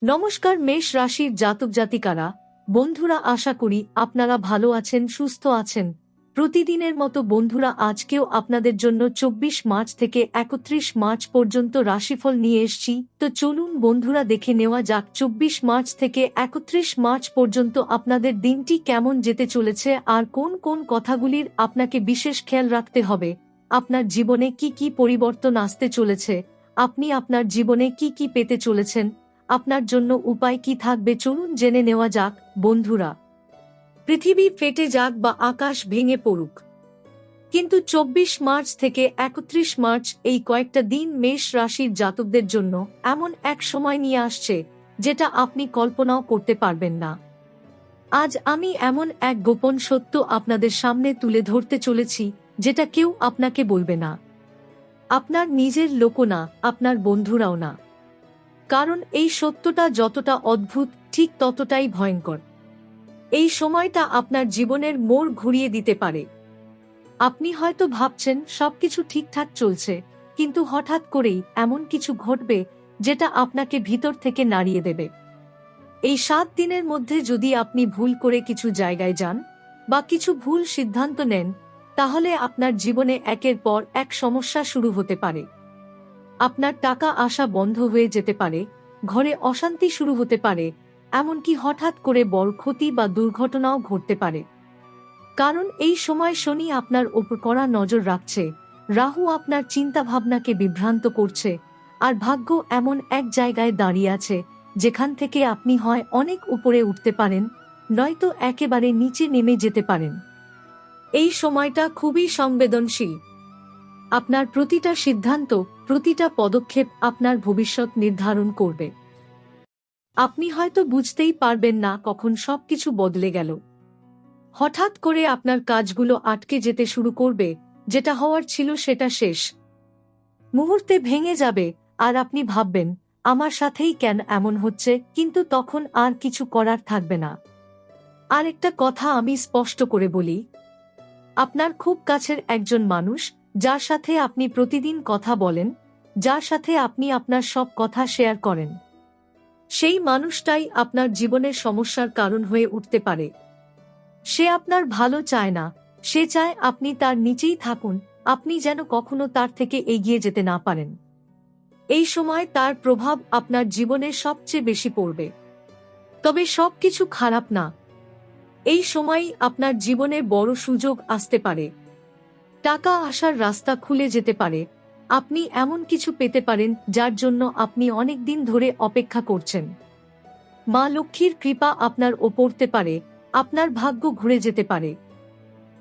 নমস্কার মেষ রাশির জাতক জাতিকারা, বন্ধুরা, আশা করি আপনারা ভালো আছেন, সুস্থ আছেন। প্রতিদিনের মতো বন্ধুরা, আজকেও আপনাদের জন্য 24 মার্চ থেকে 31 মার্চ পর্যন্ত রাশিফল নিয়ে এসেছি। তো চলুন বন্ধুরা, দেখে নেওয়া যাক 24 মার্চ থেকে 31 মার্চ পর্যন্ত আপনাদের দিনটি কেমন যেতে চলেছে আর কোন কোন কথাগুলির আপনাকে বিশেষ খেয়াল রাখতে হবে। আপনার জীবনে কি কি পরিবর্তন আসতে চলেছে, আপনি আপনার জীবনে কি কি পেতে চলেছেন, আপনার জন্য উপায় কি থাকবে, চলুন জেনে নেওয়া যাক। বন্ধুরা, পৃথিবী ফেটে যাক বা আকাশ ভেঙে পড়ুক, কিন্তু 24 মার্চ থেকে 31 মার্চ এই কয়েকটা দিন মেষ রাশির জাতকদের জন্য এমন এক সময় নিয়ে আসছে যেটা আপনি কল্পনাও করতে পারবেন না। আজ আমি এমন এক গোপন সত্য আপনাদের সামনে তুলে ধরতে চলেছি যেটা কেউ আপনাকে বলবে না, আপনার নিজের লোকও না, আপনার বন্ধুরাও না। কারণ এই সত্যটা যতটা অদ্ভুত ঠিক ততটাই ভয়ঙ্কর। এই সময়টা আপনার জীবনের মোড় ঘুরিয়ে দিতে পারে। আপনি হয়তো ভাবছেন সবকিছু ঠিকঠাক চলছে, কিন্তু হঠাৎ করেই এমন কিছু ঘটবে যেটা আপনাকে ভিতর থেকে নাড়িয়ে দেবে। এই 7 দিনের মধ্যে যদি আপনি ভুল করে কিছু জায়গায় যান বা কিছু ভুল সিদ্ধান্ত নেন, তাহলে আপনার জীবনে একের পর এক সমস্যা শুরু হতে পারে। আপনার টাকা আসা বন্ধ হয়ে যেতে পারে, ঘরে অশান্তি শুরু হতে পারে, এমনকি হঠাৎ করে বড় ক্ষতি বা দুর্ঘটনাও ঘটতে পারে। কারণ এই সময় শনি আপনার ওপর কড়া নজর রাখছে, রাহু আপনার চিন্তাভাবনাকে বিভ্রান্ত করছে, আর ভাগ্য এমন এক জায়গায় দাঁড়িয়ে আছে যেখান থেকে আপনি হয় অনেক উপরে উঠতে পারেন, নয়তো একেবারে নিচে নেমে যেতে পারেন। এই সময়টা খুবই সংবেদনশীল। আপনার প্রতিটা সিদ্ধান্ত, প্রতিটা পদক্ষেপ আপনার ভবিষ্যৎ নির্ধারণ করবে। আপনি হয়তো বুঝতেই পারবেন না কখন সবকিছু বদলে গেল। হঠাৎ করে আপনার কাজগুলো আটকে যেতে শুরু করবে, যেটা হওয়ার ছিল সেটা শেষ মুহূর্তে ভেঙে যাবে, আর আপনি ভাববেন আমার সাথেই কেন এমন হচ্ছে, কিন্তু তখন আর কিছু করার থাকবে না। আর একটা কথা আমি স্পষ্ট করে বলি, আপনার খুব কাছের একজন মানুষ, যার সাথে আপনি প্রতিদিন কথা বলেন, যার সাথে আপনি আপনার সব কথা শেয়ার করেন, সেই মানুষটাই আপনার জীবনের সমস্যার কারণ হয়ে উঠতে পারে। সে আপনার ভালো চায় না, সে চায় আপনি তার নিচেই থাকুন, আপনি যেন কখনো তার থেকে এগিয়ে যেতে না পারেন। এই সময় তার প্রভাব আপনার জীবনে সবচেয়ে বেশি পড়বে। তবে সবকিছু খারাপ না, এই সময়ই আপনার জীবনে বড় সুযোগ আসতে পারে। টাকা আসার রাস্তা খুলে যেতে পারে, আপনি এমন কিছু পেতে পারেন যার জন্য আপনি অনেক দিন ধরে অপেক্ষা করছেন। মা লক্ষ্মীর কৃপা আপনার ওপর পড়তে পারে, আপনার ভাগ্য ঘুরে যেতে পারে।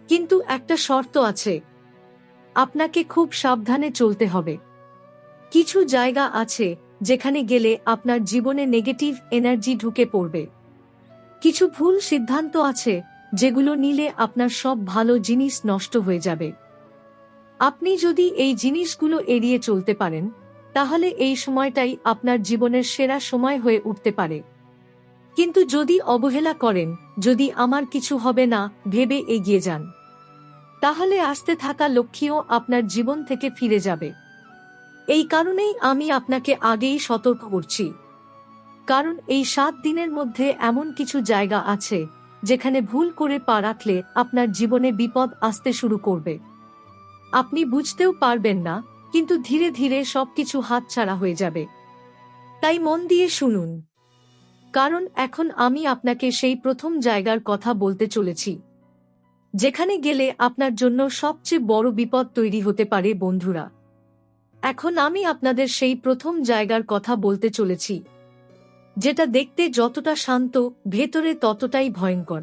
কিন্তু একটা শর্ত আছে, আপনাকে খুব সাবধানে চলতে হবে। কিছু জায়গা আছে যেখানে গেলে আপনার জীবনে নেগেটিভ এনার্জি ঢুকে পড়বে। কিছু ভুল সিদ্ধান্ত আছে যেগুলো নিলে আপনার সব ভালো জিনিস নষ্ট হয়ে যাবে। আপনি যদি এই জিনিসগুলো এড়িয়ে চলতে পারেন, তাহলে এই সময়টাই আপনার জীবনের সেরা সময় হয়ে উঠতে পারে। কিন্তু যদি অবহেলা করেন, যদি আমার কিছু হবে না ভেবে এগিয়ে যান, তাহলে আসতে থাকা লক্ষ্মীও আপনার জীবন থেকে ফিরে যাবে। এই কারণেই আমি আপনাকে আগেই সতর্ক করছি। কারণ এই 7 দিনের মধ্যে এমন কিছু জায়গা আছে যেখানে ভুল করে পা রাখলে আপনার জীবনে বিপদ আসতে শুরু করবে। আপনি বুঝতেও পারবেন না, কিন্তু ধীরে ধীরে সবকিছু হাতছাড়া হয়ে যাবে। তাই মন দিয়ে শুনুন, কারণ এখন আমি আপনাকে সেই প্রথম জায়গার কথা বলতে চলেছি যেখানে গেলে আপনার জন্য সবচেয়ে বড় বিপদ তৈরি হতে পারে। বন্ধুরা, এখন আমি আপনাদের সেই প্রথম জায়গার কথা বলতে চলেছি যেটা দেখতে যতটা শান্ত, ভেতরে ততটাই ভয়ঙ্কর।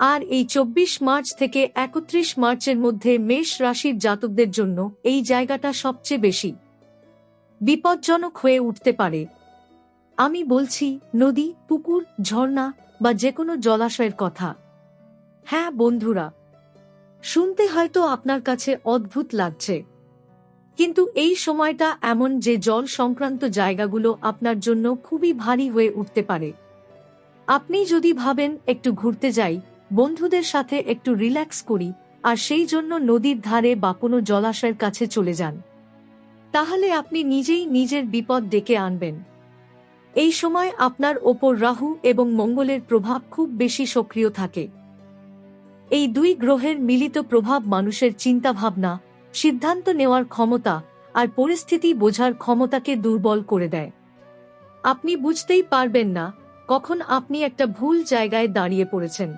আর এই 24 মার্চ থেকে 31 মার্চের মধ্যে মেষ রাশির জাতকদের জন্য এই জায়গাটা সবচেয়ে বেশি বিপজ্জনক হয়ে উঠতে পারে। আমি বলছি নদী, পুকুর, ঝর্ণা বা যেকোনো জলাশয়ের কথা। হ্যাঁ বন্ধুরা, শুনতে হয়তো আপনার কাছে অদ্ভুত লাগছে, কিন্তু এই সময়টা এমন যে জল সংক্রান্ত জায়গাগুলো আপনার জন্য খুবই ভারী হয়ে উঠতে পারে। আপনি যদি ভাবেন একটু ঘুরতে যাই, বন্ধুদের সাথে একটু রিল্যাক্স করি, আর সেই জন্য নদীর ধারে বা কোনো জলাশয়ের কাছে চলে যান, তাহলে আপনি নিজেই নিজের বিপদ ডেকে আনবেন। এই সময় আপনার ওপর রাহু এবং মঙ্গলের প্রভাব খুব বেশি সক্রিয় থাকে। এই দুই গ্রহের মিলিত প্রভাব মানুষের চিন্তাভাবনা, সিদ্ধান্ত নেওয়ার ক্ষমতা আর পরিস্থিতি বোঝার ক্ষমতাকে দুর্বল করে দেয়। আপনি বুঝতেই পারবেন না কখন আপনি একটা ভুল জায়গায় দাঁড়িয়ে পড়েছেন।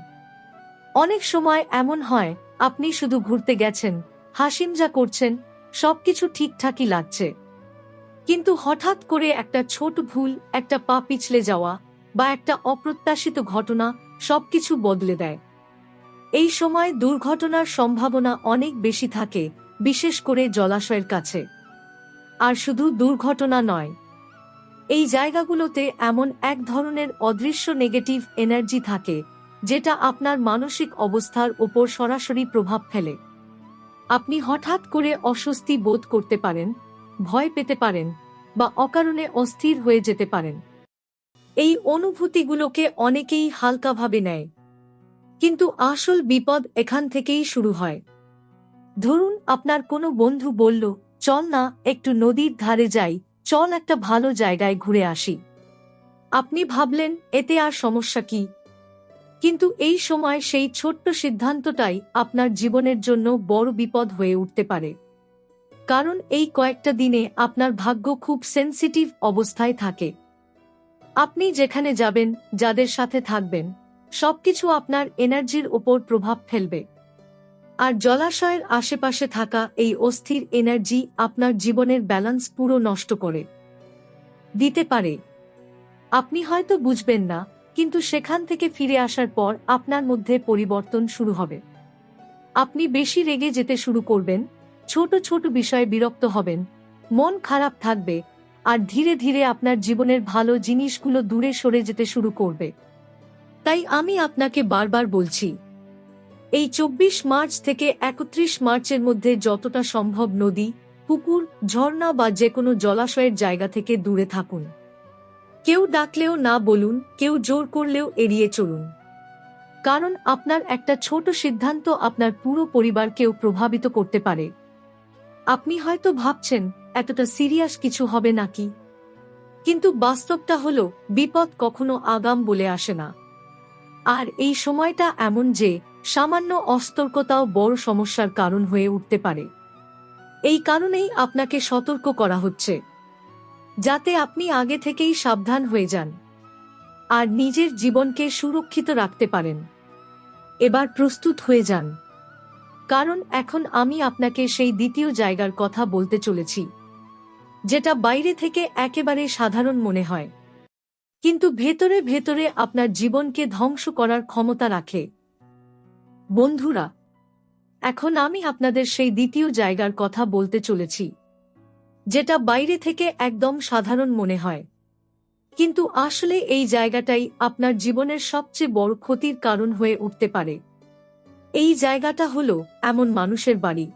অনেক সময় এমন হয়, আপনি শুধু ঘুরতে গেছেন, হাসিমজা করছেন, সবকিছু ঠিকঠাকই লাগছে, কিন্তু হঠাৎ করে একটা ছোট ভুল, একটা পা পিছলে যাওয়া বা একটা অপ্রত্যাশিত ঘটনা সবকিছু বদলে দেয়। এই সময় দুর্ঘটনার সম্ভাবনা অনেক বেশি থাকে, বিশেষ করে জলাশয়ের কাছে। আর শুধু দুর্ঘটনা নয়, এই জায়গাগুলোতে এমন এক ধরনের অদৃশ্য নেগেটিভ এনার্জি থাকে যেটা আপনার মানসিক অবস্থার উপর সরাসরি প্রভাব ফেলে। আপনি হঠাৎ করে অস্বস্তি বোধ করতে পারেন, ভয় পেতে পারেন বা অকারণে অস্থির হয়ে যেতে পারেন। এই অনুভূতিগুলোকে অনেকেই হালকাভাবে নেয়, কিন্তু আসল বিপদ এখান থেকেই শুরু হয়। ধরুন আপনার কোনো বন্ধু বলল, চল না একটু নদীর ধারে যাই, চল একটা ভালো জায়গায় ঘুরে আসি। আপনি ভাবলেন এতে আর সমস্যা কি? কিন্তু এই সময় সেই ছোট্ট সিদ্ধান্তটাই আপনার জীবনের জন্য বড় বিপদ হয়ে উঠতে পারে। কারণ এই কয়েকটা দিনে আপনার ভাগ্য খুব সেনসিটিভ অবস্থায় থাকে। আপনি যেখানে যাবেন, যাদের সাথে থাকবেন, সবকিছু আপনার এনার্জির ওপর প্রভাব ফেলবে। আর জলাশয়ের আশেপাশে থাকা এই অস্থির এনার্জি আপনার জীবনের ব্যালেন্স পুরো নষ্ট করে দিতে পারে। আপনি হয়তো বুঝবেন না, কিন্তু সেখান থেকে ফিরে আসার পর আপনার মধ্যে পরিবর্তন শুরু হবে। আপনি বেশি রেগে যেতে শুরু করবেন, ছোট ছোট বিষয়ে বিরক্ত হবেন, মন খারাপ থাকবে, আর ধীরে ধীরে আপনার জীবনের ভালো জিনিসগুলো দূরে সরে যেতে শুরু করবে। তাই আমি আপনাকে বারবার বলছি, এই 24 মার্চ থেকে 31 মার্চের মধ্যে যতটা সম্ভব নদী, পুকুর, ঝর্ণা বা যে কোনো জলাশয়ের জায়গা থেকে দূরে থাকুন। কেউ ডাকলেও না বলুন, কেউ জোর করলেও এড়িয়ে চলুন। কারণ আপনার একটা ছোট সিদ্ধান্ত আপনার পুরো পরিবারকেও প্রভাবিত করতে পারে। আপনি হয়তো ভাবছেন এতটা সিরিয়াস কিছু হবে নাকি, কিন্তু বাস্তবটা হলো বিপদ কখনো আগাম বলে আসে না। আর এই সময়টা এমন যে সামান্য অসতর্কতাও বড় সমস্যার কারণ হয়ে উঠতে পারে। এই কারণেই আপনাকে সতর্ক করা হচ্ছে, যাতে আপনি আগে থেকেই সাবধান হয়ে যান আর নিজের জীবনকে সুরক্ষিত রাখতে পারেন। এবার প্রস্তুত হয়ে যান, কারণ এখন আমি আপনাকে সেই দ্বিতীয় জায়গার কথা বলতে চলেছি, যেটা বাইরে থেকে একেবারে সাধারণ মনে হয়, কিন্তু ভেতরে ভেতরে আপনার জীবনকে ধ্বংস করার ক্ষমতা রাখে। বন্ধুরা, এখন আমি আপনাদের সেই দ্বিতীয় জায়গার কথা বলতে চলেছি, যেটা বাইরে থেকে একদম সাধারণ মনে হয়, কিন্তু আসলে এই জায়গাটাই আপনার জীবনের সবচেয়ে বড় ক্ষতির কারণ হয়ে উঠতে পারে। এই জায়গাটা হলো এমন মানুষের বাড়ি,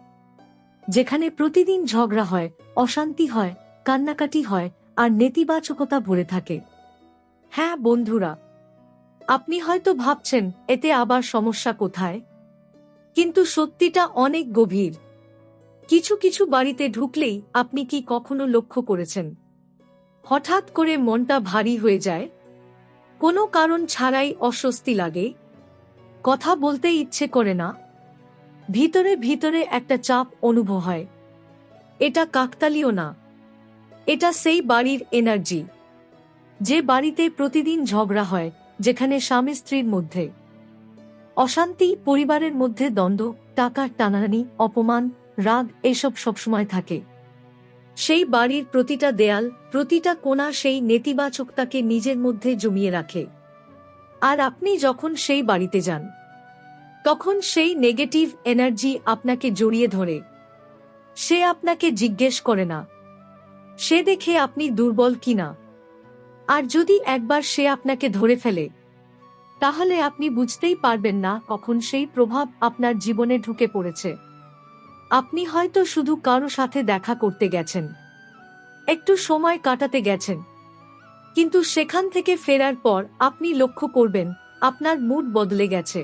যেখানে প্রতিদিন ঝগড়া হয়, অশান্তি হয়, কান্নাকাটি হয় আর নেতিবাচকতা ভরে থাকে। হ্যাঁ বন্ধুরা, আপনি হয়তো ভাবছেন এতে আবার সমস্যা কোথায়, কিন্তু সত্যিটা অনেক গভীর। কিছু কিছু বাড়িতে ঢুকলেই আপনি কি কখনো লক্ষ্য করেছেন, হঠাৎ করে মনটা ভারী হয়ে যায়, কোনো কারণ ছাড়াই অস্বস্তি লাগে, কথা বলতে ইচ্ছে করে না, ভিতরে ভিতরে একটা চাপ অনুভব হয়। এটা কাকতালীয় না, এটা সেই বাড়ির এনার্জি, যে বাড়িতে প্রতিদিন ঝগড়া হয়, যেখানে স্বামী স্ত্রীর মধ্যে অশান্তি, পরিবারের মধ্যে দ্বন্দ্ব, টাকার টানাটানি, অপমান, রাগ এসব সবসময় থাকে। সেই বাড়ির প্রতিটা দেয়াল, প্রতিটা কোণা সেই নেতিবাচকতাকে নিজের মধ্যে জমিয়ে রাখে। আর আপনি যখন সেই বাড়িতে যান, তখন সেই নেগেটিভ এনার্জি আপনাকে জড়িয়ে ধরে। সে আপনাকে জিজ্ঞেস করে না, সে দেখে আপনি দুর্বল কিনা। আর যদি একবার সে আপনাকে ধরে ফেলে, তাহলে আপনি বুঝতেই পারবেন না কখন সেই প্রভাব আপনার জীবনে ঢুকে পড়েছে। আপনি হয়তো শুধু কারো সাথে দেখা করতে গেছেন, একটু সময় কাটাতে গেছেন, কিন্তু সেখান থেকে ফেরার পর আপনি লক্ষ্য করবেন আপনার মুড বদলে গেছে।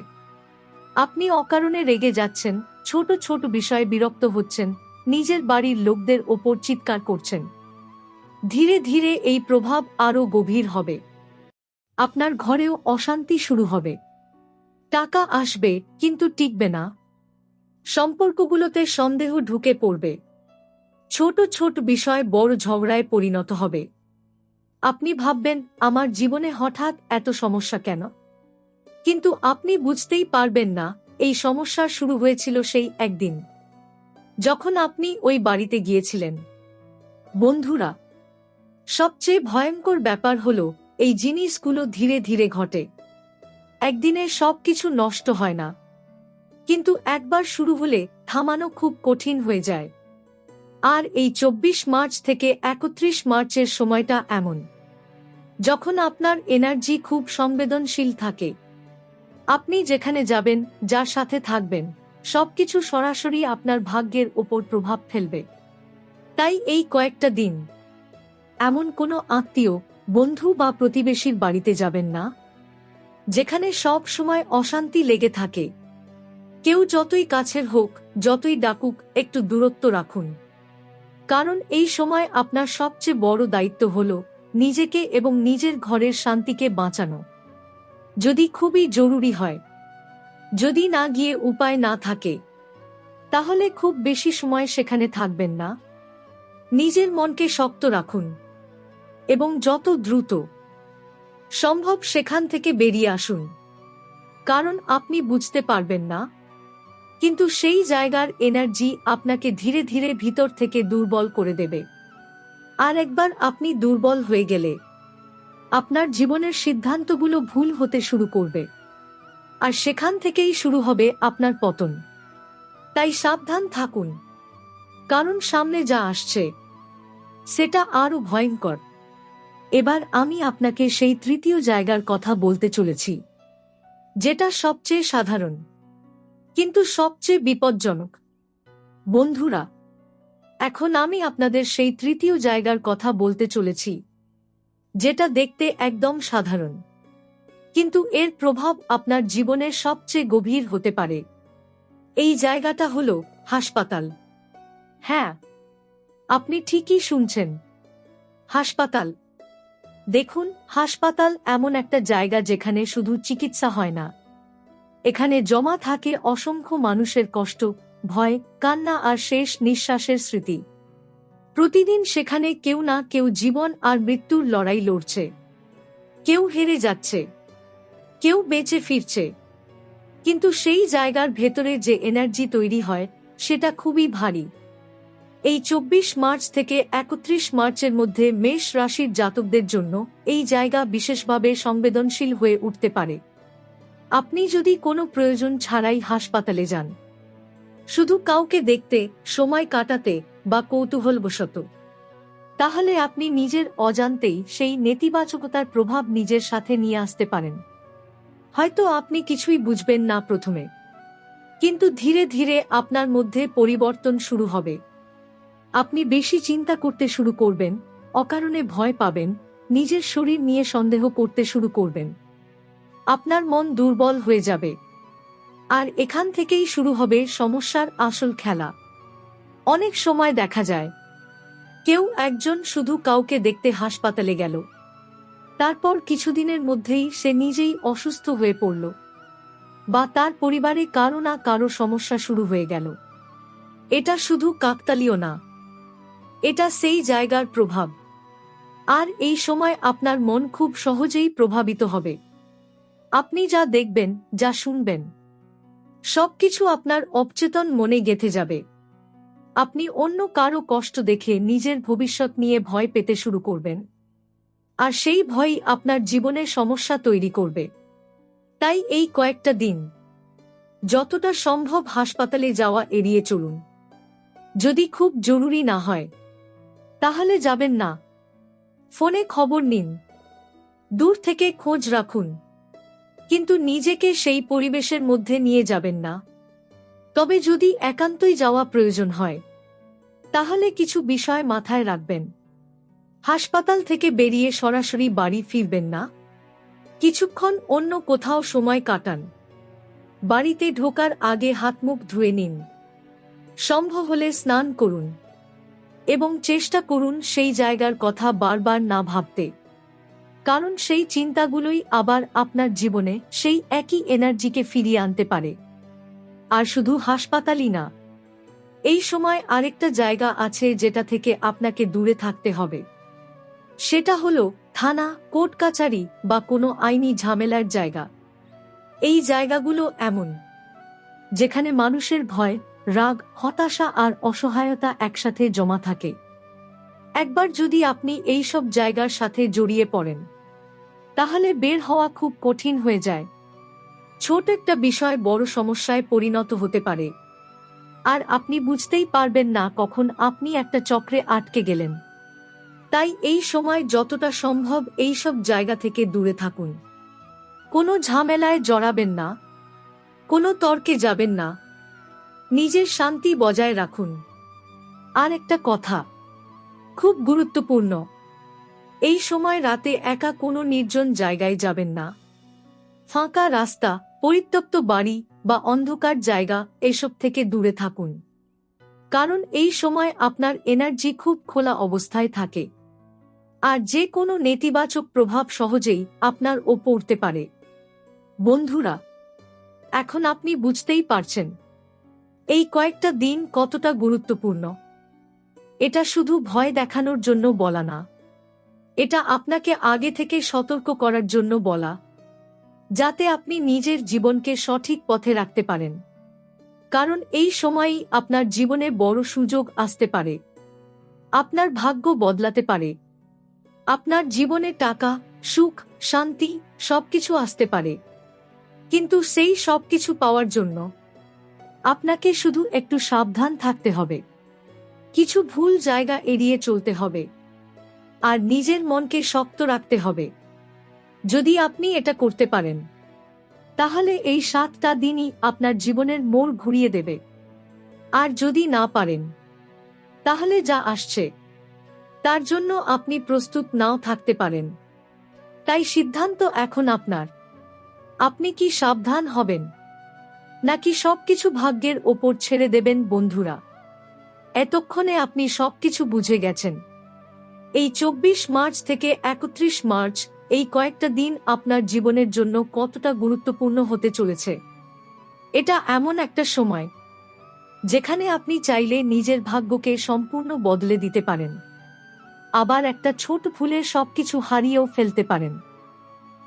আপনি অকারণে রেগে যাচ্ছেন, ছোট ছোট বিষয়ে বিরক্ত হচ্ছেন, নিজের বাড়ির লোকদের ওপর চিৎকার করছেন। ধীরে ধীরে এই প্রভাব আরও গভীর হবে। আপনার ঘরেও অশান্তি শুরু হবে। টাকা আসবে কিন্তু টিকবে না। সম্পর্কগুলোতে সন্দেহ ঢুকে পড়বে। ছোট ছোট বিষয় বড় ঝগড়ায় পরিণত হবে। আপনি ভাববেন, আমার জীবনে হঠাৎ এত সমস্যা কেন? কিন্তু আপনি বুঝতেই পারবেন না এই সমস্যা শুরু হয়েছিল সেই একদিন যখন আপনি ওই বাড়িতে গিয়েছিলেন। বন্ধুরা, সবচেয়ে ভয়ঙ্কর ব্যাপার হলো এই জিনিসগুলো ধীরে ধীরে ঘটে। একদিনে সবকিছু নষ্ট হয় না, কিন্তু একবার শুরু হলে থামানো খুব কঠিন হয়ে যায়। আর এই 24 মার্চ থেকে 31 মার্চের সময়টা এমন, যখন আপনার এনার্জি খুব সংবেদনশীল থাকে। আপনি যেখানে যাবেন, যার সাথে থাকবেন, সবকিছু সরাসরি আপনার ভাগ্যের ওপর প্রভাব ফেলবে। তাই এই কয়েকটা দিন এমন কোনো আত্মীয়, বন্ধু বা প্রতিবেশীর বাড়িতে যাবেন না যেখানে সব সময় অশান্তি লেগে থাকে। কেউ যতই কাছের হোক, যতই ডাকুক, একটু দূরত্ব রাখুন। কারণ এই সময় আপনার সবচেয়ে বড় দায়িত্ব হল নিজেকে এবং নিজের ঘরের শান্তিকে বাঁচানো। যদি খুবই জরুরি হয়, যদি না গিয়ে উপায় না থাকে, তাহলে খুব বেশি সময় সেখানে থাকবেন না। নিজের মনকে শক্ত রাখুন এবং যত দ্রুত সম্ভব সেখান থেকে বেরিয়ে আসুন। কারণ আপনি বুঝতে পারবেন না, কিন্তু সেই জায়গার এনার্জি আপনাকে ধীরে ধীরে ভিতর থেকে দুর্বল করে দেবে। আর একবার আপনি দুর্বল হয়ে গেলে আপনার জীবনের সিদ্ধান্তগুলো ভুল হতে শুরু করবে, আর সেখান থেকেই শুরু হবে আপনার পতন। তাই সাবধান থাকুন, কারণ সামনে যা আসছে সেটা আরো ভয়ঙ্কর। এবার আমি আপনাকে সেই তৃতীয় জায়গার কথা বলতে চলেছি, যেটা সবচেয়ে সাধারণ কিন্তু সবচেয়ে বিপজ্জনক। বন্ধুরা, এখন আমি আপনাদের সেই তৃতীয় জায়গার কথা বলতে চলেছি, যেটা দেখতে একদম সাধারণ, কিন্তু এর প্রভাব আপনার জীবনের সবচেয়ে গভীর হতে পারে। এই জায়গাটা হলো হাসপাতাল। হ্যাঁ, আপনি ঠিকই শুনছেন, হাসপাতাল। দেখুন, হাসপাতাল এমন একটা জায়গা যেখানে শুধু চিকিৎসা হয় না, এখানে জমা থাকে অসংখ্য মানুষের কষ্ট, ভয়, কান্না আর শেষ নিঃশ্বাসের স্মৃতি। প্রতিদিন সেখানে কেউ না কেউ জীবন আর মৃত্যুর লড়াই লড়ছে। কেউ হেরে যাচ্ছে, কেউ বেঁচে ফিরছে। কিন্তু সেই জায়গার ভেতরে যে এনার্জি তৈরি হয় সেটা খুবই ভারী। এই 24 মার্চ থেকে 31 মার্চের মধ্যে মেষ রাশির জাতকদের জন্য এই জায়গা বিশেষভাবে সংবেদনশীল হয়ে উঠতে পারে। আপনি যদি কোনো প্রয়োজন ছাড়াই হাসপাতালে যান, শুধু কাউকে দেখতে, সময় কাটাতে বা কৌতূহলবশত, তাহলে আপনি নিজের অজান্তেই সেই নেতিবাচকতার প্রভাব নিজের সাথে নিয়ে আসতে পারেন। হয়তো আপনি কিছুই বুঝবেন না প্রথমে, কিন্তু ধীরে ধীরে আপনার মধ্যে পরিবর্তন শুরু হবে। আপনি বেশি চিন্তা করতে শুরু করবেন, অকারণে ভয় পাবেন, নিজের শরীর নিয়ে সন্দেহ করতে শুরু করবেন। আপনার মন দুর্বল হয়ে যাবে। আর এখান থেকেই শুরু হবে সমস্যার আসল খেলা। অনেক সময় দেখা যায় কেউ একজন শুধু কাউকে দেখতে হাসপাতালে গেল, তারপর কিছুদিনের মধ্যেই সে নিজেই অসুস্থ হয়ে পড়ল, বা তার পরিবারে কারো না কারো সমস্যা শুরু হয়ে গেল। এটা শুধু কাকতালীয় না, এটা সেই জায়গার প্রভাব। আর এই সময় আপনার মন খুব সহজেই প্রভাবিত হবে। আপনি যা দেখবেন, যা শুনবেন, সবকিছু আপনার অবচেতন মনে গেঁথে যাবে। আপনি অন্য কারো কষ্ট দেখে নিজের ভবিষ্যৎ নিয়ে ভয় পেতে শুরু করবেন, আর সেই ভয়ই আপনার জীবনে সমস্যা তৈরি করবে। তাই এই কয়েকটা দিন যতটা সম্ভব হাসপাতালে যাওয়া এড়িয়ে চলুন। যদি খুব জরুরি না হয়, তাহলে যাবেন না। ফোনে খবর নিন, দূর থেকে খোঁজ রাখুন, কিন্তু নিজেকে সেই পরিবেশের মধ্যে নিয়ে যাবেন না। তবে যদি একান্তই যাওয়া প্রয়োজন হয়, তাহলে কিছু বিষয় মাথায় রাখবেন। হাসপাতাল থেকে বেরিয়ে সরাসরি বাড়ি ফিরবেন না। কিছুক্ষণ অন্য কোথাও সময় কাটান। বাড়িতে ঢোকার আগে হাত মুখ ধুয়ে নিন। সম্ভব হলে স্নান করুন। এবং চেষ্টা করুন সেই জায়গার কথা বারবার না ভাবতে, কারণ সেই চিন্তাগুলোই আবার আপনার জীবনে সেই একই এনার্জিকে ফিরিয়ে আনতে পারে। আর শুধু হাসপাতালই না, এই সময় আরেকটা জায়গা আছে যেটা থেকে আপনাকে দূরে থাকতে হবে। সেটা হলো থানা, কোর্ট কাচারি বা কোনো আইনি ঝামেলার জায়গা। এই জায়গাগুলো এমন যেখানে মানুষের ভয়, রাগ, হতাশা আর অসহায়তা একসাথে জমা থাকে। একবার যদি আপনি এই সব জায়গার সাথে জড়িয়ে পড়েন, তাহলে বের হওয়া খুব কঠিন হয়ে যায়। ছোট একটা বিষয় বড় সমস্যায় পরিণত হতে পারে, আর আপনি বুঝতেই পারবেন না কখন আপনি একটা চক্রে আটকে গেলেন। তাই এই সময় যতটা সম্ভব এই সব জায়গা থেকে দূরে থাকুন। কোনো ঝামেলায় জড়াবেন না, কোনো তর্কে যাবেন না, নিজের শান্তি বজায় রাখুন। আর একটা কথা খুব গুরুত্বপূর্ণ, এই সময় রাতে একা কোনো নির্জন জায়গায় যাবেন না। ফাঁকা রাস্তা, পরিত্যক্ত বাড়ি বা অন্ধকার জায়গা এসব থেকে দূরে থাকুন, কারণ এই সময় আপনার এনার্জি খুব খোলা অবস্থায় থাকে, আর যে কোনো নেতিবাচক প্রভাব সহজেই আপনার ওপর পড়তে পারে। বন্ধুরা, এখন আপনি বুঝতেই পারছেন এই কয়েকটা দিন কতটা গুরুত্বপূর্ণ। এটা শুধু ভয় দেখানোর জন্য বলা না, এটা আপনাকে আগে থেকে সতর্ক করার জন্য বলা, যাতে আপনি নিজের জীবনকে সঠিক পথে রাখতে পারেন। কারণ এই সময়ই আপনার জীবনে বড় সুযোগ আসতে পারে, আপনার ভাগ্য বদলাতে পারে, আপনার জীবনে টাকা, সুখ, শান্তি সবকিছু আসতে পারে। কিন্তু সেই সবকিছু পাওয়ার জন্য আপনাকে শুধু একটু সাবধান থাকতে হবে, কিছু ভুল জায়গা এড়িয়ে চলতে হবে, আর নিজের মনকে শক্ত রাখতে হবে। যদি আপনি এটা করতে পারেন, তাহলে এই 7টা দিনই আপনার জীবনের মোড় ঘুরিয়ে দেবে। আর যদি না পারেন, তাহলে যা আসছে তার জন্য আপনি প্রস্তুত নাও থাকতে পারেন। তাই সিদ্ধান্ত এখন আপনার। আপনি কি সাবধান হবেন, নাকি সবকিছু ভাগ্যের ওপর ছেড়ে দেবেন? বন্ধুরা, এতক্ষণে আপনি সবকিছু বুঝে গেছেন। এই 24 মার্চ থেকে 31 মার্চ, এই কয়েকটা দিন আপনার জীবনের জন্য কতটা গুরুত্বপূর্ণ হতে চলেছে। এটা এমন একটা সময় যেখানে আপনি চাইলে নিজের ভাগ্যকে সম্পূর্ণ বদলে দিতে পারেন, আবার একটা ছোট ভুলে সবকিছু হারিয়েও ফেলতে পারেন।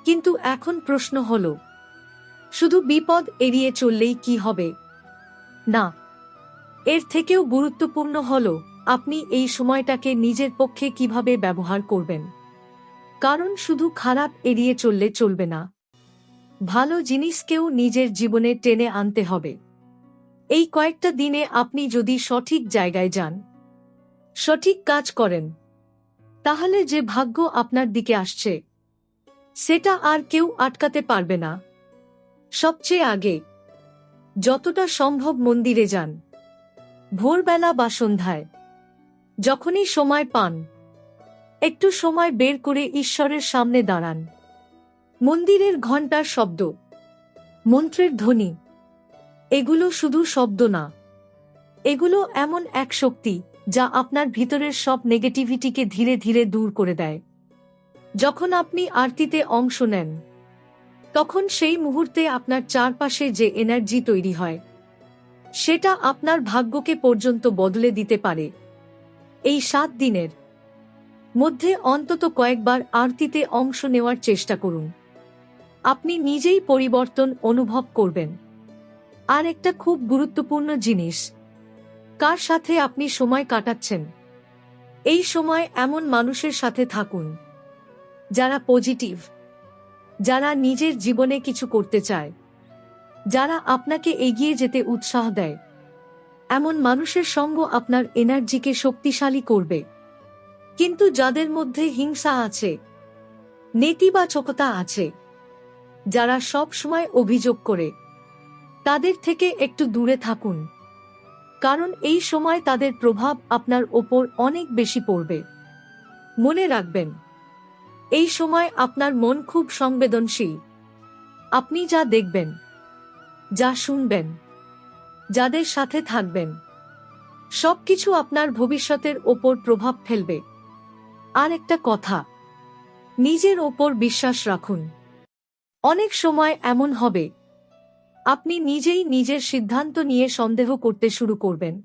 কিন্তু এখন প্রশ্ন হলো, শুধু বিপদ এড়িয়ে চললেই কি হবে? না, এর থেকেও গুরুত্বপূর্ণ হলো আপনি এই সময়টাকে নিজের পক্ষে কিভাবে ব্যবহার করবেন। কারণ শুধু খারাপ এড়িয়ে চললে চলবে না, ভালো জিনিসকেও নিজের জীবনে টেনে আনতে হবে। এই কয়েকটা দিনে আপনি যদি সঠিক জায়গায় যান, সঠিক কাজ করেন, তাহলে যে ভাগ্য আপনার দিকে আসছে সেটা আর কেউ আটকাতে পারবে না। সবচেয়ে আগে যতটা সম্ভব মন্দিরে যান, ভোরবেলা বা সন্ধ্যায়, যখনই সময় পান একটু সময় বের করে ঈশ্বরের সামনে দাঁড়ান। মন্দিরের ঘণ্টার শব্দ, মন্ত্রের ধ্বনি, এগুলো শুধু শব্দ না, এগুলো এমন এক শক্তি যা আপনার ভিতরের সব নেগেটিভিটিকে ধীরে ধীরে দূর করে দেয়। যখন আপনি আরতিতে অংশ নেন, তখন সেই মুহূর্তে আপনার চারপাশে যে এনার্জি তৈরি হয়, সেটা আপনার ভাগ্যকে পর্যন্ত বদলে দিতে পারে। এই 7 দিনের মধ্যে অন্তত কয়েকবার আরতিতে অংশ নেওয়ার চেষ্টা করুন। আপনি নিজেই পরিবর্তন অনুভব করবেন। আর একটা খুব গুরুত্বপূর্ণ জিনিস, কার সাথে আপনি সময় কাটাচ্ছেন। এই সময় এমন মানুষের সাথে থাকুন যারা পজিটিভ, যারা নিজের জীবনে কিছু করতে চায়, যারা আপনাকে এগিয়ে যেতে উৎসাহ দেয়। এমন মানুষের সঙ্গ আপনার এনার্জিকে শক্তিশালী করবে। কিন্তু যাদের মধ্যে হিংসা আছে, নেতিবাচকতা আছে, যারা সব সময় অভিযোগ করে, তাদের থেকে একটু দূরে থাকুন। কারণ এই সময় তাদের প্রভাব আপনার ওপর অনেক বেশি পড়বে। মনে রাখবেন, এই সময় আপনার মন খুব সংবেদনশীল। আপনি যা দেখবেন, যা শুনবেন, যাদের সাথে থাকবেন, সবকিছু আপনার ভবিষ্যতের ওপর প্রভাব ফেলবে। আর একটা কথা, নিজের ওপর বিশ্বাস রাখুন। অনেক সময় এমন হবে, আপনি নিজেই নিজের সিদ্ধান্ত নিয়ে সন্দেহ করতে শুরু করবেন।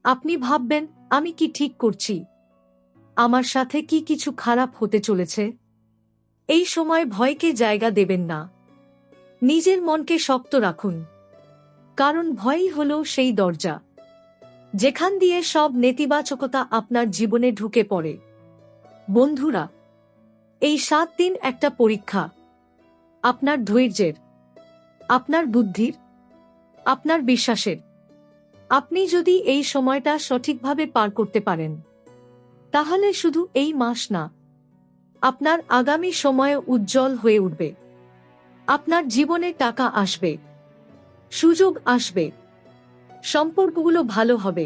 আপনি ভাববেন, আমি কি ঠিক করছি? আমার সাথে কি কিছু খারাপ হতে চলেছে? এই সময় ভয়কে জায়গা দেবেন না। নিজের মনকে শক্ত রাখুন, কারণ ভয়ই হলো সেই দরজা যেখান দিয়ে সব নেতিবাচকতা আপনার জীবনে ঢুকে পড়ে। বন্ধুরা, এই 7 দিন একটা পরীক্ষা, আপনার ধৈর্যের, আপনার বুদ্ধির, আপনার বিশ্বাসের। আপনি যদি এই সময়টা সঠিকভাবে পার করতে পারেন, তাহলে শুধু এই মাস না, আপনার আগামী সময় উজ্জ্বল হয়ে উঠবে। আপনার জীবনে টাকা আসবে, সুযোগ আসবে, সম্পর্কগুলো ভালো হবে,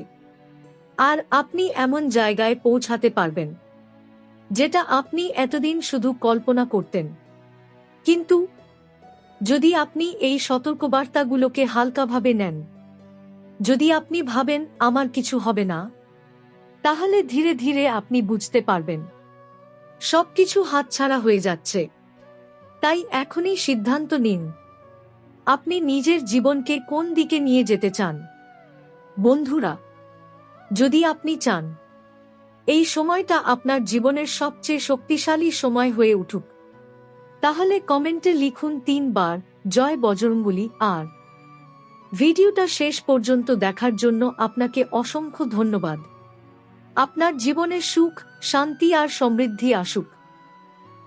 আর আপনি এমন জায়গায় পৌঁছাতে পারবেন যেটা আপনি এতদিন শুধু কল্পনা করতেন। কিন্তু যদি আপনি এই সতর্কবার্তাগুলোকে হালকাভাবে নেন, যদি আপনি ভাবেন আমার কিছু হবে না, তাহলে ধীরে ধীরে আপনি বুঝতে পারবেন সবকিছু হাতছাড়া হয়ে যাচ্ছে। তাই এখনই সিদ্ধান্ত নিন, আপনি নিজের জীবনকে কোন দিকে নিয়ে যেতে চান। বন্ধুরা, যদি আপনি চান এই সময়টা আপনার জীবনের সবচেয়ে শক্তিশালী সময় হয়ে উঠুক, তাহলে কমেন্টে লিখুন 3 বার জয় বজরংবলী। আর ভিডিওটা শেষ পর্যন্ত দেখার জন্য আপনাকে অসংখ্য ধন্যবাদ। আপনার জীবনে সুখ, শান্তি আর সমৃদ্ধি আসুক,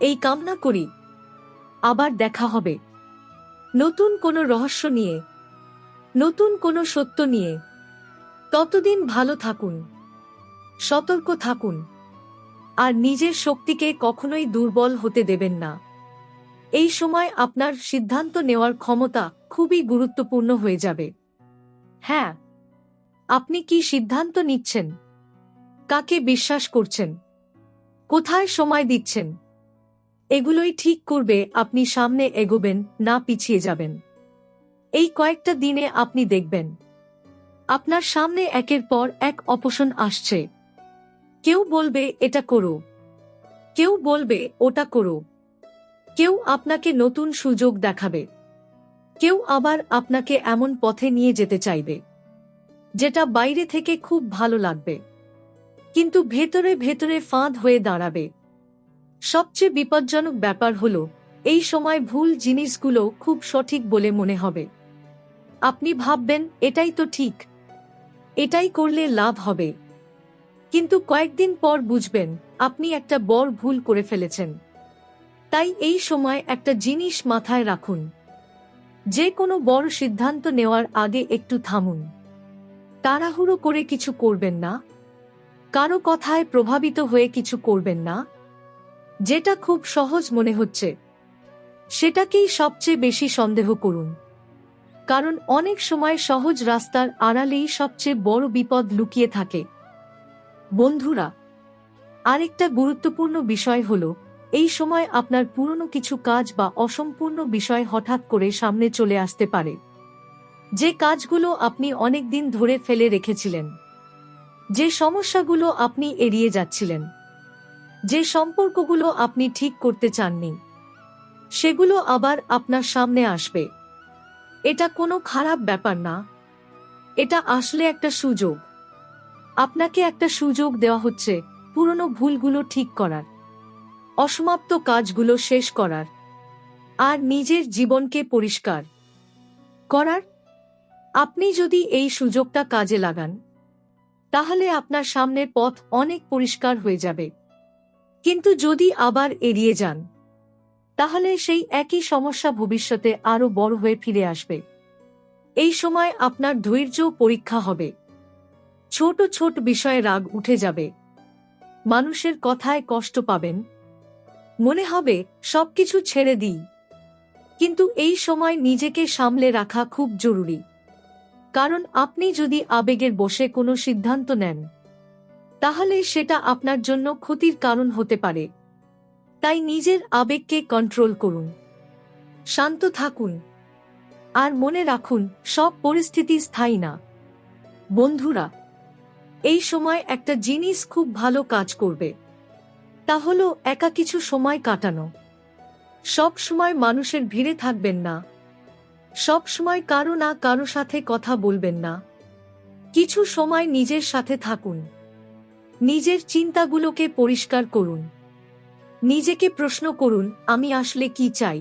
এই কামনা করি। আবার দেখা হবে নতুন কোনো রহস্য নিয়ে, নতুন কোনো সত্য নিয়ে। ততদিন ভালো থাকুন, সতর্ক থাকুন, আর নিজের শক্তিকে কখনোই দুর্বল হতে দেবেন না। এই সময় আপনার সিদ্ধান্ত নেওয়ার ক্ষমতা খুবই গুরুত্বপূর্ণ হয়ে যাবে। হ্যাঁ, আপনি কি সিদ্ধান্ত নিচ্ছেন? কাকে বিশ্বাস করছেন? কোথায় সময় দিচ্ছেন? এগুলোই ঠিক করবে আপনি সামনে এগোবেন না পিছিয়ে যাবেন। এই কয়েকটা দিনে আপনি দেখবেন আপনার সামনে একের পর এক অপশন আসছে। কেউ বলবে এটা করো, কেউ বলবে ওটা করো, কেউ আপনাকে নতুন সুযোগ দেখাবে, কেউ আবার আপনাকে এমন পথে নিয়ে যেতে চাইবে যেটা বাইরে থেকে খুব ভালো লাগবে, কিন্তু ভেতরে ভেতরে ফাঁদ হয়ে দাঁড়াবে। সবচেয়ে বিপজ্জনক ব্যাপার হলো, এই সময় ভুল জিনিসগুলো খুব সঠিক বলে মনে হবে। আপনি ভাববেন এটাই তো ঠিক, এটাই করলে লাভ হবে, কিন্তু কয়েকদিন পর বুঝবেন আপনি একটা বড় ভুল করে ফেলেছেন। তাই এই সময় একটা জিনিস মাথায় রাখুন, যে কোনো বড় সিদ্ধান্ত নেওয়ার আগে একটু থামুন। তাড়াহুড়ো করে কিছু করবেন না, কারো কথায় প্রভাবিত হয়ে কিছু করবেন না। যেটা খুব সহজ মনে হচ্ছে সেটাকেই সবচেয়ে বেশি সন্দেহ করুন, কারণ অনেক সময় সহজ রাস্তার আড়ালেই সবচেয়ে বড় বিপদ লুকিয়ে থাকে। বন্ধুরা, আরেকটা গুরুত্বপূর্ণ বিষয় হলো, এই সময় আপনার পুরনো কিছু কাজ বা অসম্পূর্ণ বিষয় হঠাৎ করে সামনে চলে আসতে পারে। যে কাজগুলো আপনি অনেক দিন ধরে ফেলে রেখেছিলেন, যে সমস্যাগুলো আপনি এড়িয়ে যাচ্ছিলেন, যে সম্পর্কগুলো আপনি ঠিক করতে চাননি, সেগুলো আবার আপনার সামনে আসবে। এটা কোনো খারাপ ব্যাপার না, এটা আসলে একটা সুযোগ। আপনাকে একটা সুযোগ দেওয়া হচ্ছে পুরনো ভুলগুলো ঠিক করার, অসমাপ্ত কাজগুলো শেষ করার, আর নিজের জীবনকে পরিষ্কার করার। আপনি যদি এই সুযোগটা কাজে লাগান, তাহলে আপনার সামনের পথ অনেক পরিষ্কার হয়ে যাবে। কিন্তু যদি আবার এড়িয়ে যান, তাহলে সেই একই সমস্যা ভবিষ্যতে আরো বড় হয়ে ফিরে আসবে। এই সময় আপনার ধৈর্য পরীক্ষা হবে। ছোট ছোট বিষয়ে রাগ উঠে যাবে, মানুষের কথায় কষ্ট পাবেন, মনে হবে সবকিছু ছেড়ে দিই। কিন্তু এই সময় নিজেকে সামলে রাখা খুব জরুরি, কারণ আপনি যদি আবেগের বশে কোনো সিদ্ধান্ত নেন, তাহলে সেটা আপনার জন্য ক্ষতির কারণ হতে পারে। তাই নিজের আবেগকে কন্ট্রোল করুন, শান্ত থাকুন, আর মনে রাখুন সব পরিস্থিতি স্থায়ী না। বন্ধুরা, এই সময় একটা জিনিস খুব ভালো কাজ করবে, তা হলো একা কিছু সময় কাটানো। সব সময় মানুষের ভিড়ে থাকবেন না, সব সময় কারো না কারো সাথে কথা বলবেন না। কিছু সময় নিজের সাথে থাকুন, নিজের চিন্তাগুলোকে পরিষ্কার করুন, নিজেকে প্রশ্ন করুন আমি আসলে কি চাই।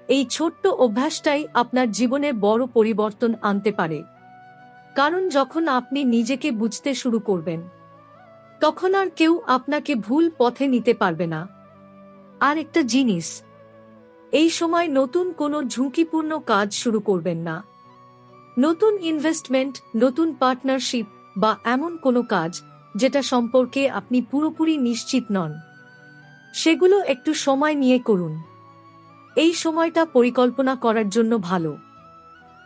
এই ছোট্ট অভ্যাসটাই আপনার জীবনে বড় পরিবর্তন আনতে পারে। কারণ যখন আপনি নিজেকে বুঝতে শুরু করবেন, তখন আর কেউ আপনাকে ভুল পথে নিতে পারবে না। আর একটা জিনিস, এই সময় নতুন কোনো ঝুঁকিপূর্ণ কাজ শুরু করবেন না। নতুন ইনভেস্টমেন্ট, নতুন পার্টনারশিপ বা এমন কোনো কাজ যেটা সম্পর্কে আপনি পুরোপুরি নিশ্চিত নন, সেগুলো একটু সময় নিয়ে করুন। এই সময়টা পরিকল্পনা করার জন্য ভালো,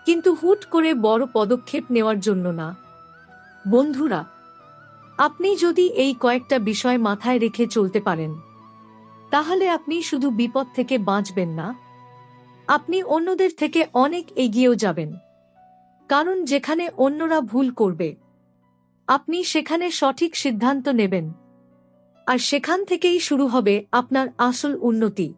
কিন্তু হুট করে বড় পদক্ষেপ নেওয়ার জন্য না। বন্ধুরা, আপনি যদি এই কয়েকটা বিষয় মাথায় রেখে চলতে পারেন, তাহলে আপনি শুধু বিপদ থেকে বাঁচবেন না, আপনি অন্যদের থেকে অনেক এগিয়েও যাবেন। কারণ যেখানে অন্যরা ভুল করবে, আপনি সেখানে সঠিক সিদ্ধান্ত নেবেন, আর সেখান থেকেই শুরু হবে আপনার আসল উন্নতি।